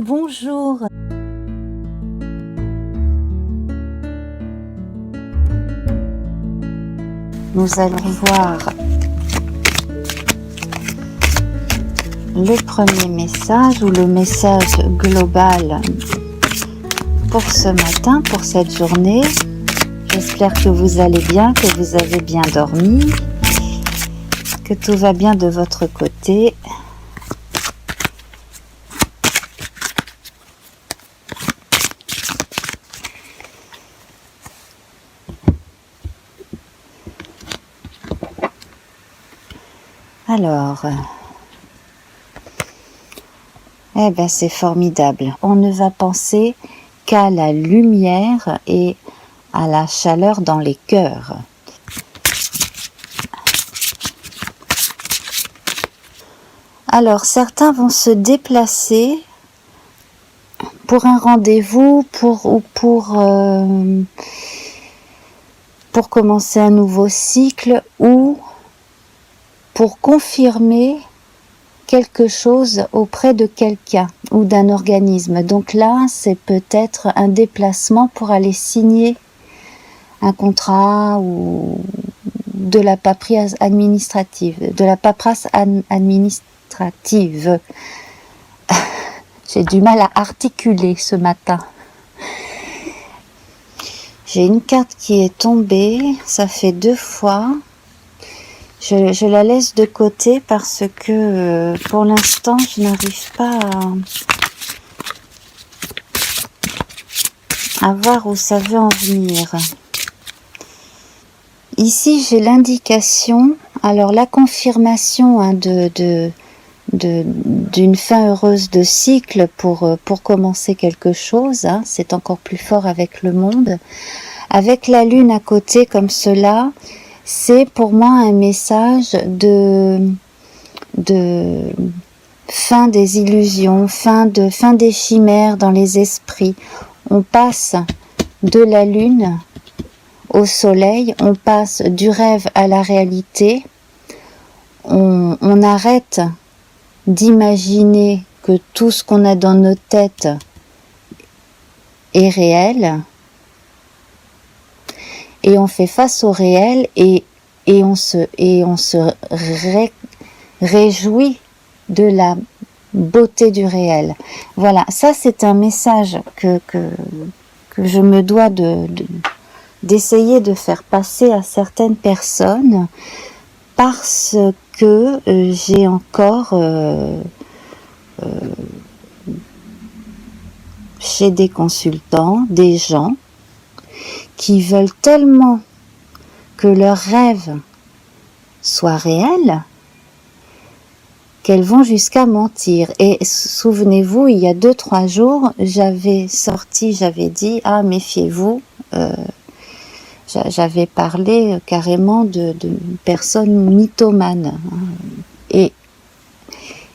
Bonjour. Nous allons voir le premier message ou le message global pour ce matin, pour cette journée. J'espère que vous allez bien, que vous avez bien dormi, que tout va bien de votre côté. Alors, c'est formidable. On ne va penser qu'à la lumière et à la chaleur dans les cœurs. Alors, certains vont se déplacer pour un rendez-vous, pour commencer un nouveau cycle ou pour confirmer quelque chose auprès de quelqu'un ou d'un organisme. Donc là, c'est peut-être un déplacement pour aller signer un contrat ou de la paperasse administrative. J'ai du mal à articuler ce matin. J'ai une carte qui est tombée, ça fait 2 fois. Je la laisse de côté parce que pour l'instant, je n'arrive pas à voir où ça veut en venir. Ici, j'ai l'indication, alors la confirmation d'une fin heureuse de cycle pour commencer quelque chose, c'est encore plus fort avec le monde. Avec la lune à côté comme cela, c'est pour moi un message de fin des illusions, fin des chimères dans les esprits. On passe de la lune au soleil, on passe du rêve à la réalité, on arrête d'imaginer que tout ce qu'on a dans nos têtes est réel, et on fait face au réel et on se réjouit de la beauté du réel. Voilà, ça c'est un message que je me dois d'essayer de faire passer à certaines personnes parce que j'ai encore chez des consultants des gens qui veulent tellement que leurs rêves soient réels qu'elles vont jusqu'à mentir. Et souvenez-vous, il y a 2-3 jours, j'avais dit, méfiez-vous, j'avais parlé carrément de personnes mythomanes. Et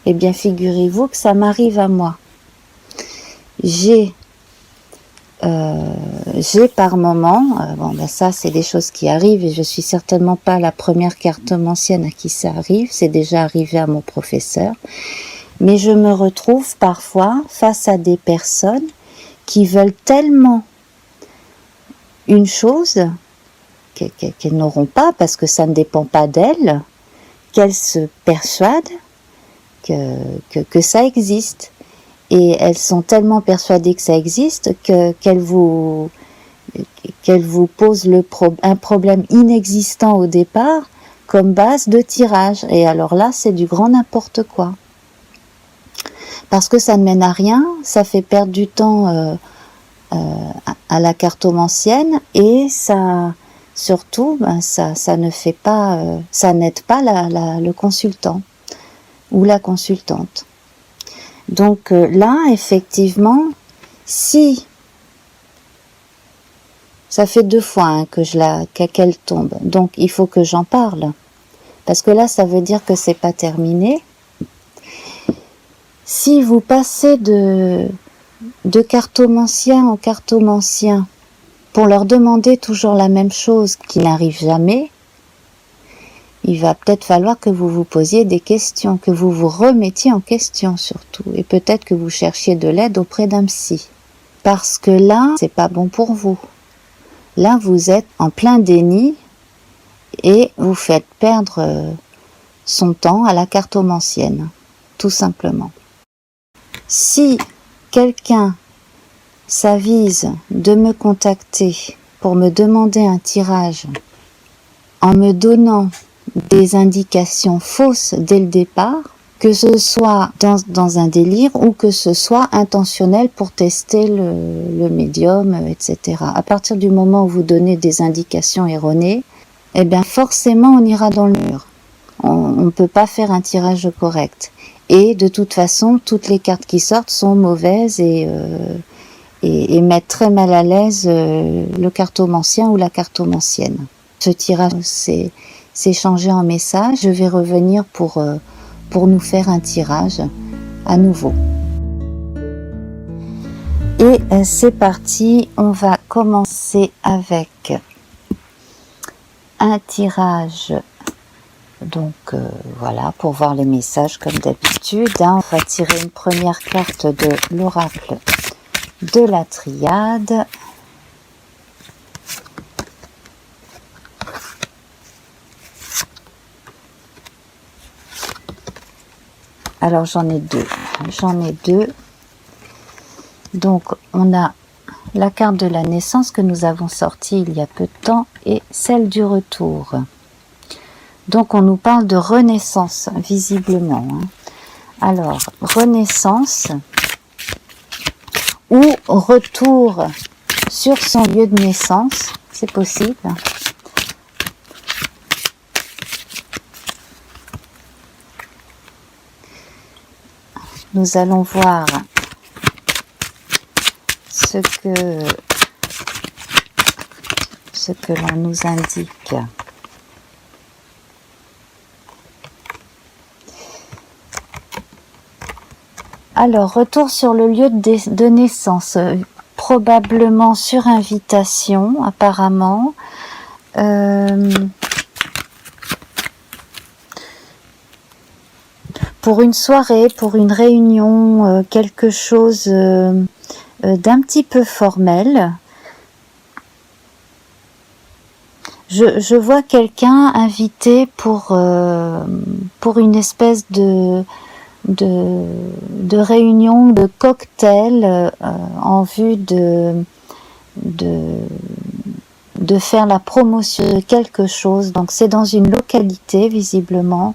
bien, figurez-vous que ça m'arrive à moi. J'ai par moment, ça c'est des choses qui arrivent et je suis certainement pas la première cartomancienne à qui ça arrive, c'est déjà arrivé à mon professeur, mais je me retrouve parfois face à des personnes qui veulent tellement une chose qu'elles n'auront pas parce que ça ne dépend pas d'elles, qu'elles se persuadent que ça existe. Et elles sont tellement persuadées que ça existe qu'elles vous posent un problème inexistant au départ comme base de tirage. Et alors là, c'est du grand n'importe quoi. Parce que ça ne mène à rien, ça fait perdre du temps à la cartomancienne et ça, surtout, ça ne fait pas, ça n'aide pas le consultant ou la consultante. Donc là, effectivement, si ça fait 2 fois qu'elle tombe, donc il faut que j'en parle, parce que là, ça veut dire que c'est pas terminé. Si vous passez de cartomancien en cartomancien pour leur demander toujours la même chose qui n'arrive jamais, il va peut-être falloir que vous vous posiez des questions, que vous vous remettiez en question surtout, et peut-être que vous cherchiez de l'aide auprès d'un psy. Parce que là, c'est pas bon pour vous. Là, vous êtes en plein déni et vous faites perdre son temps à la cartomancienne, tout simplement. Si quelqu'un s'avise de me contacter pour me demander un tirage en me donnant des indications fausses dès le départ, que ce soit dans un délire ou que ce soit intentionnel pour tester le médium, etc. À partir du moment où vous donnez des indications erronées, eh bien forcément on ira dans le mur. On ne peut pas faire un tirage correct. Et de toute façon, toutes les cartes qui sortent sont mauvaises et mettent très mal à l'aise le cartomancien ou la cartomancienne. Ce tirage s'est changé en message. Je vais revenir pour nous faire un tirage à nouveau. Et c'est parti, on va commencer avec un tirage. Donc voilà, pour voir les messages comme d'habitude, on va tirer une première carte de l'oracle de la triade. Alors j'en ai deux. Donc on a la carte de la naissance que nous avons sortie il y a peu de temps et celle du retour. Donc on nous parle de renaissance, visiblement. Alors, renaissance ou retour sur son lieu de naissance, c'est possible. Nous allons voir ce que l'on nous indique. Alors, retour sur le lieu de naissance, probablement sur invitation, apparemment. Pour une soirée, pour une réunion, quelque chose d'un petit peu formel. Je vois quelqu'un invité pour une espèce de réunion, de cocktail en vue de faire la promotion de quelque chose. Donc c'est dans une localité visiblement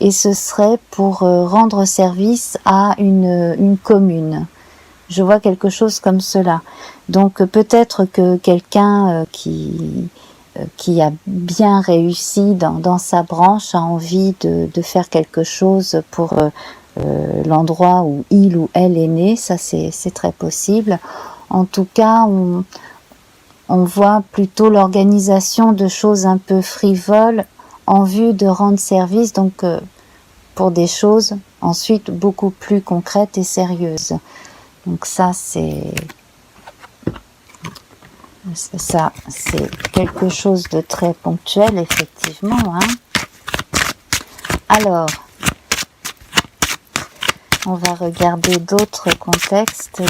et ce serait pour rendre service à une commune. Je vois quelque chose comme cela. Donc peut-être que quelqu'un qui a bien réussi dans sa branche a envie de faire quelque chose pour l'endroit où il ou elle est né, ça c'est très possible. En tout cas, on voit plutôt l'organisation de choses un peu frivoles en vue de rendre service, donc pour des choses ensuite beaucoup plus concrètes et sérieuses. Donc ça c'est quelque chose de très ponctuel, effectivement. Alors, on va regarder d'autres contextes,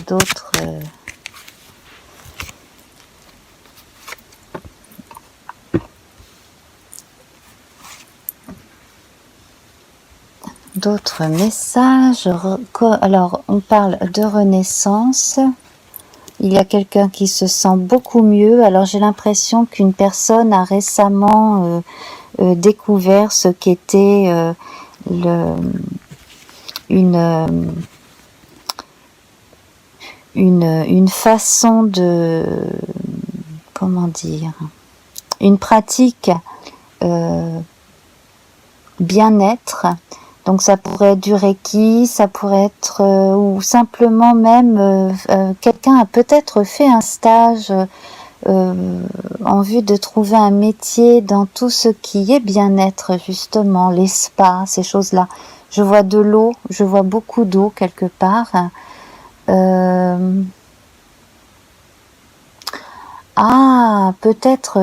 d'autres messages. Alors, on parle de renaissance. Il y a quelqu'un qui se sent beaucoup mieux. Alors, j'ai l'impression qu'une personne a récemment découvert ce qu'était une façon de, comment dire, une pratique bien-être. Donc ça pourrait être du Reiki, ça pourrait être ou simplement même quelqu'un a peut-être fait un stage en vue de trouver un métier dans tout ce qui est bien-être, justement, les spas, ces choses-là. Je vois de l'eau, je vois beaucoup d'eau quelque part. peut-être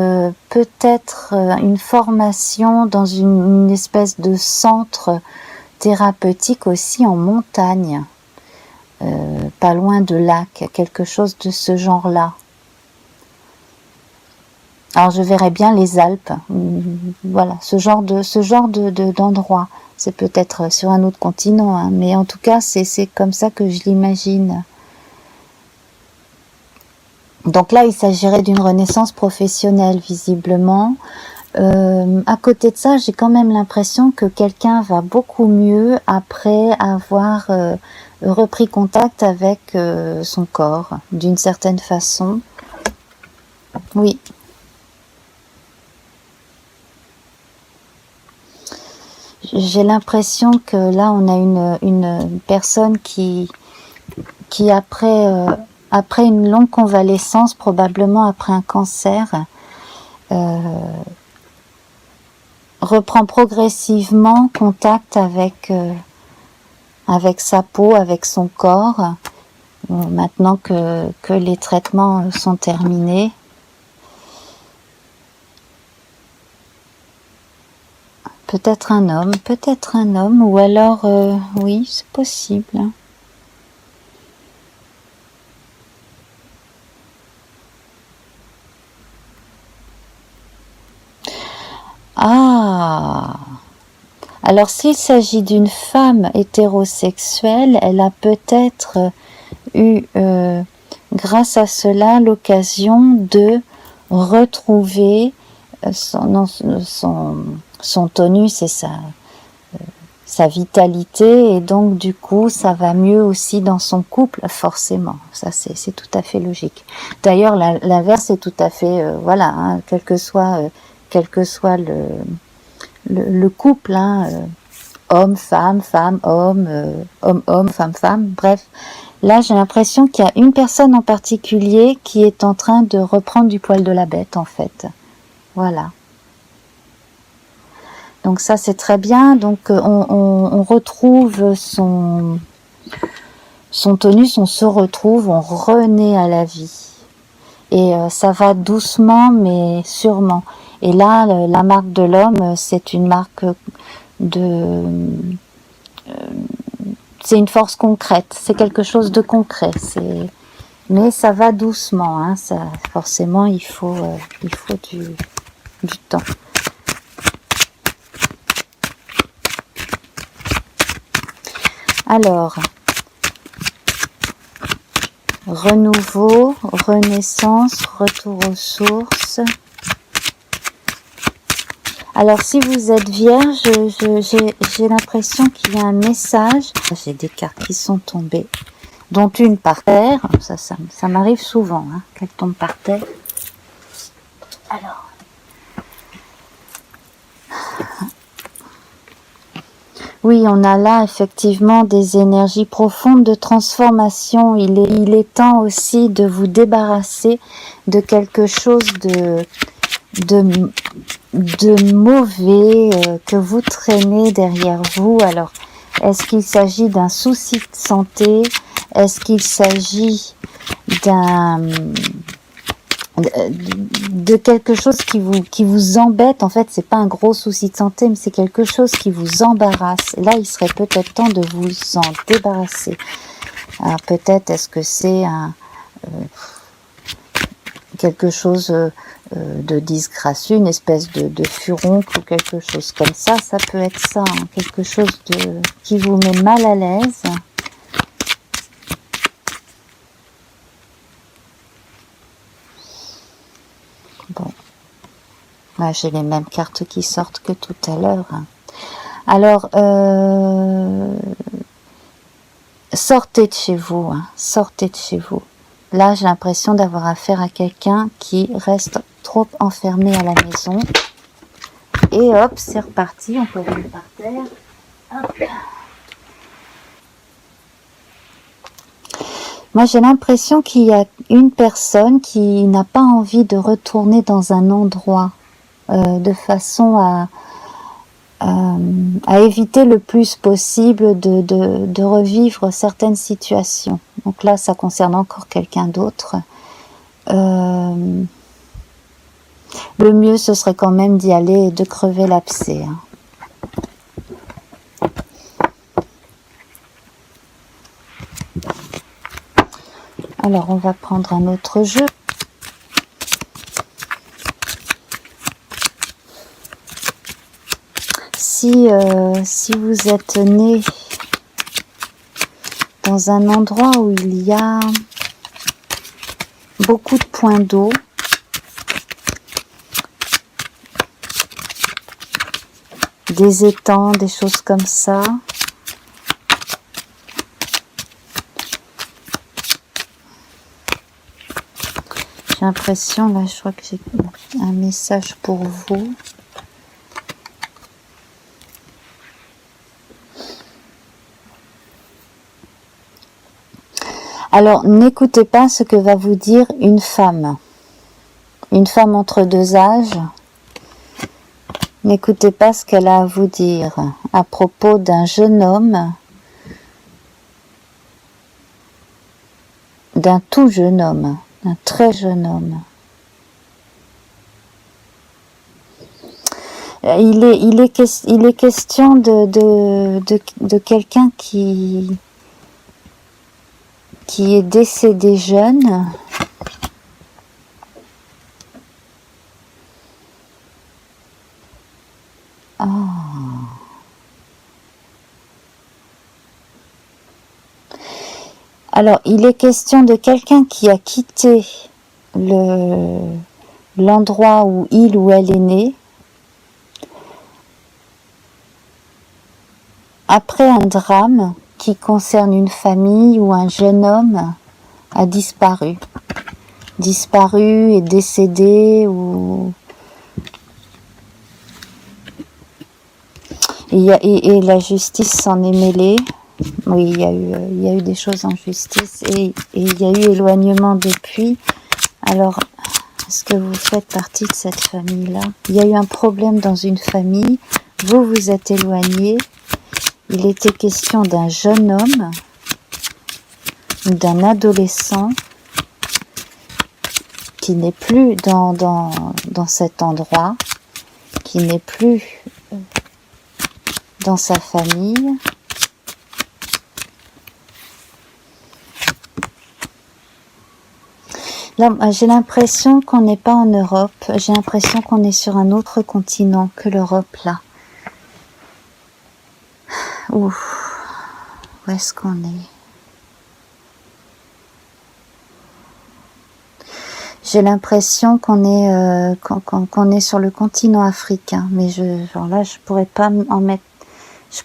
une formation dans une espèce de centre thérapeutique aussi en montagne, pas loin de lacs, quelque chose de ce genre-là. Alors je verrais bien les Alpes, voilà, ce genre d'endroit. C'est peut-être sur un autre continent, hein, mais en tout cas c'est comme ça que je l'imagine. Donc là il s'agirait d'une renaissance professionnelle visiblement. À côté de ça, j'ai quand même l'impression que quelqu'un va beaucoup mieux après avoir repris contact avec son corps, d'une certaine façon. Oui. J'ai l'impression que là, on a une personne qui après une longue convalescence, probablement après un cancer, reprend progressivement contact avec sa peau, avec son corps, maintenant que les traitements sont terminés. Peut-être un homme, ou alors, oui, c'est possible. Ah! Alors s'il s'agit d'une femme hétérosexuelle, elle a peut-être eu, grâce à cela, l'occasion de retrouver son tonus et sa vitalité, et donc du coup ça va mieux aussi dans son couple, forcément, ça c'est tout à fait logique. D'ailleurs l'inverse est tout à fait, voilà, hein, quel que soit le couple, hein, homme, femme, femme, homme, homme, femme, femme, bref. Là, j'ai l'impression qu'il y a une personne en particulier qui est en train de reprendre du poil de la bête, en fait. Voilà. Donc ça, c'est très bien. Donc, on retrouve son tonus, on se retrouve, on renaît à la vie. Et ça va doucement, mais sûrement. Et là, la marque de l'homme, c'est une marque c'est une force concrète, c'est quelque chose de concret. Mais ça va doucement, hein, ça, forcément, il faut du temps. Alors, renouveau, renaissance, retour aux sources. Alors si vous êtes vierge, j'ai l'impression qu'il y a un message. J'ai des cartes qui sont tombées, dont une par terre. Ça m'arrive souvent, hein, qu'elle tombe par terre. Alors, oui, on a là effectivement des énergies profondes de transformation. Il est temps aussi de vous débarrasser de quelque chose de mauvais que vous traînez derrière vous. Alors, est-ce qu'il s'agit d'un souci de santé? Est-ce qu'il s'agit de quelque chose qui vous embête? En fait, c'est pas un gros souci de santé, mais c'est quelque chose qui vous embarrasse. Là, il serait peut-être temps de vous en débarrasser. Alors, peut-être est-ce que c'est quelque chose de disgracieux, une espèce de furoncle ou quelque chose comme ça. Ça peut être ça, hein, quelque chose qui vous met mal à l'aise. Bon, là j'ai les mêmes cartes qui sortent que tout à l'heure. Hein. Alors, sortez de chez vous, hein, sortez de chez vous. Là, j'ai l'impression d'avoir affaire à quelqu'un qui reste trop enfermé à la maison. Et hop, c'est reparti, on peut revenir par terre. Hop. Moi, j'ai l'impression qu'il y a une personne qui n'a pas envie de retourner dans un endroit de façon à éviter le plus possible de revivre certaines situations. Donc là, ça concerne encore quelqu'un d'autre. Le mieux, ce serait quand même d'y aller et de crever l'abcès. Hein. Alors, on va prendre un autre jeu. Si vous êtes né dans un endroit où il y a beaucoup de points d'eau, des étangs, des choses comme ça, j'ai l'impression, là je crois que j'ai un message pour vous. Alors, n'écoutez pas ce que va vous dire une femme entre deux âges. N'écoutez pas ce qu'elle a à vous dire à propos d'un jeune homme, d'un tout jeune homme, d'un très jeune homme. Il est question de quelqu'un qui est décédé jeune. Oh. Alors, il est question de quelqu'un qui a quitté l'endroit où il ou elle est né après un drame qui concerne une famille où un jeune homme a disparu et décédé ou et la justice s'en est mêlée. Oui, il y a eu des choses en justice et il y a eu éloignement depuis. Alors, est-ce que vous faites partie de cette famille-là? Il y a eu un problème dans une famille, vous vous êtes éloigné. Il était question d'un jeune homme ou d'un adolescent qui n'est plus dans cet endroit, qui n'est plus dans sa famille. Là, j'ai l'impression qu'on n'est pas en Europe, j'ai l'impression qu'on est sur un autre continent que l'Europe là. Où est-ce qu'on est? J'ai l'impression qu'on est sur le continent africain, mais genre là, je pourrais pas en mettre, je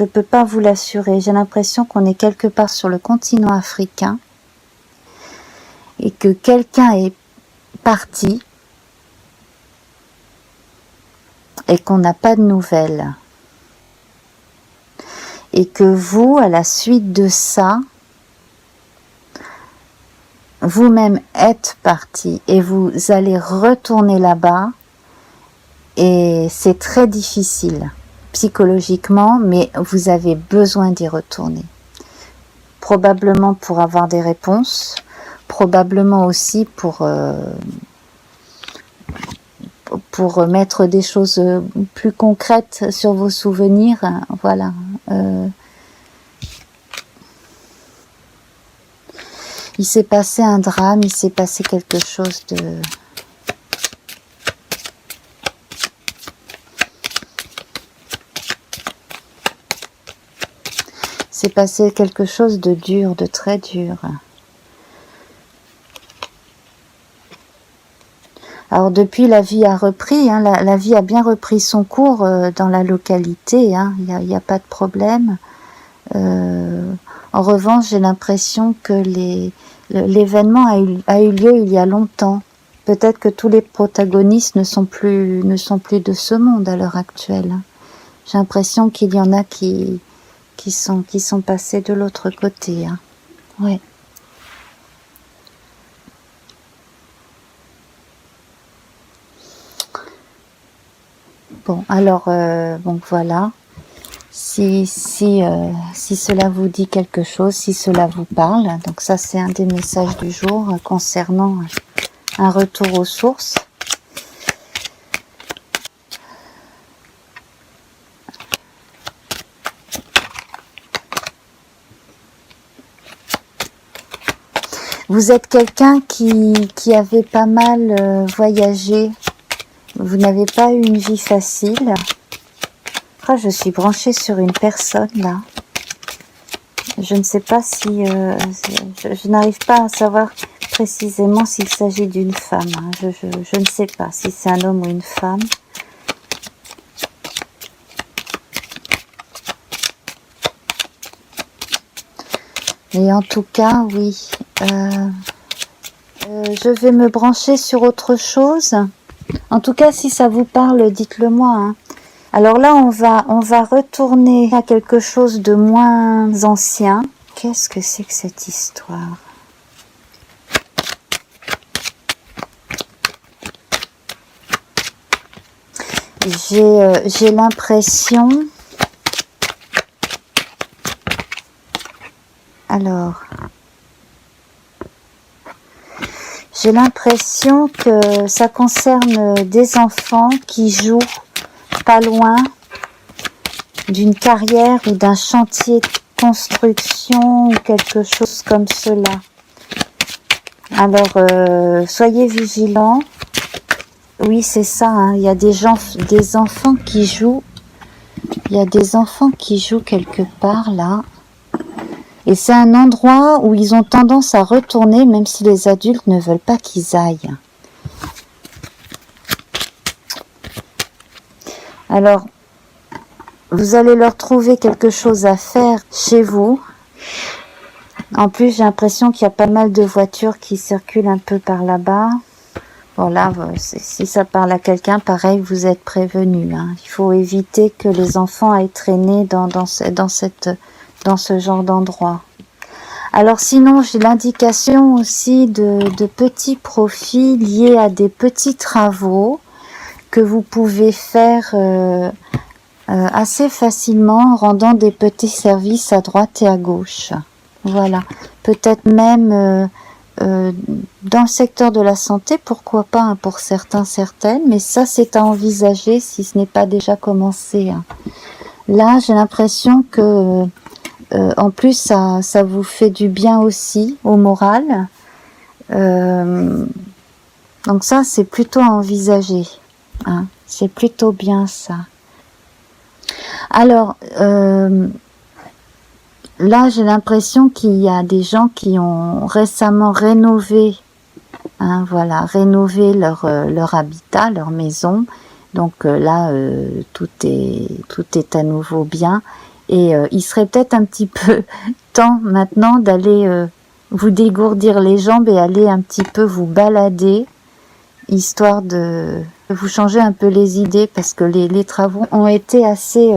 peux pas vous l'assurer. J'ai l'impression qu'on est quelque part sur le continent africain et que quelqu'un est parti et qu'on n'a pas de nouvelles. Et que vous, à la suite de ça, vous-même êtes parti et vous allez retourner là-bas et c'est très difficile psychologiquement, mais vous avez besoin d'y retourner. Probablement pour avoir des réponses, probablement aussi pour mettre des choses plus concrètes sur vos souvenirs, voilà. Il s'est passé un drame, il s'est passé quelque chose de... Il s'est passé quelque chose de dur, de très dur. Alors depuis, la vie a repris, hein, la vie a bien repris son cours dans la localité, hein, il n'y a pas de problème. En revanche, j'ai l'impression que l'événement a eu lieu il y a longtemps. Peut-être que tous les protagonistes ne sont plus de ce monde à l'heure actuelle. J'ai l'impression qu'il y en a qui sont passés de l'autre côté. Hein. Ouais. Bon, alors, bon, voilà. Si cela vous dit quelque chose, si cela vous parle, donc ça c'est un des messages du jour concernant un retour aux sources. Vous êtes quelqu'un qui avait pas mal voyagé. Vous n'avez pas eu une vie facile. Ah, je suis branchée sur une personne là. Je ne sais pas si... je n'arrive pas à savoir précisément s'il s'agit d'une femme. Hein. Je ne sais pas si c'est un homme ou une femme. Et en tout cas, oui. Je vais me brancher sur autre chose. En tout cas, si ça vous parle, dites-le moi. Hein. Alors là, on va retourner à quelque chose de moins ancien. Qu'est-ce que c'est que cette histoire? J'ai l'impression... Alors... J'ai l'impression que ça concerne des enfants qui jouent pas loin d'une carrière ou d'un chantier de construction ou quelque chose comme cela. Alors, soyez vigilants. Oui, c'est ça, hein. Il y a des enfants qui jouent. Il y a des enfants qui jouent quelque part là. Et c'est un endroit où ils ont tendance à retourner, même si les adultes ne veulent pas qu'ils aillent. Alors, vous allez leur trouver quelque chose à faire chez vous. En plus, j'ai l'impression qu'il y a pas mal de voitures qui circulent un peu par là-bas. Bon là, si ça parle à quelqu'un, pareil, vous êtes prévenus. Hein. Il faut éviter que les enfants aillent traîner dans ce genre d'endroit. Alors sinon, j'ai l'indication aussi de petits profits liés à des petits travaux que vous pouvez faire assez facilement en rendant des petits services à droite et à gauche. Voilà. Peut-être même dans le secteur de la santé, pourquoi pas hein, pour certains, certaines, mais ça c'est à envisager si ce n'est pas déjà commencé. Hein. Là, j'ai l'impression que en plus, ça vous fait du bien aussi au moral. Donc ça, c'est plutôt à envisager. Hein. C'est plutôt bien ça. Alors, là, j'ai l'impression qu'il y a des gens qui ont récemment rénové, hein, voilà, rénové leur habitat, leur maison. Donc là, tout est à nouveau bien. Et il serait peut-être un petit peu temps maintenant d'aller vous dégourdir les jambes et aller un petit peu vous balader, histoire de vous changer un peu les idées, parce que les travaux ont été assez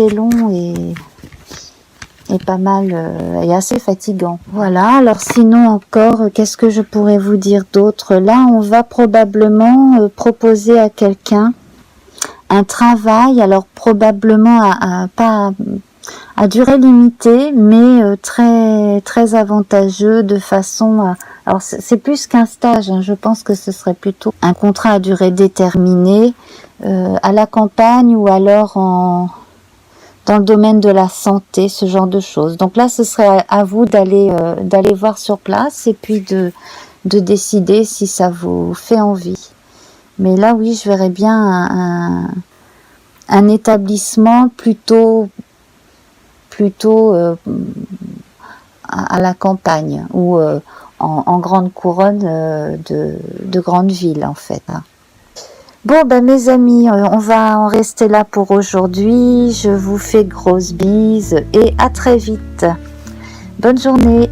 longs et pas mal et assez fatigants. Voilà, alors sinon encore, qu'est-ce que je pourrais vous dire d'autre? Là, on va probablement proposer à quelqu'un un travail, alors probablement pas à durée limitée, mais très très avantageux de façon à... Alors c'est plus qu'un stage, hein, je pense que ce serait plutôt un contrat à durée déterminée à la campagne ou alors dans le domaine de la santé, ce genre de choses. Donc là, ce serait à vous d'aller voir sur place et puis de décider si ça vous fait envie. Mais là, oui, je verrais bien un établissement plutôt à la campagne ou en grande couronne de grandes villes en fait. Hein. Bon ben mes amis, on va en rester là pour aujourd'hui. Je vous fais de grosses bises et à très vite. Bonne journée.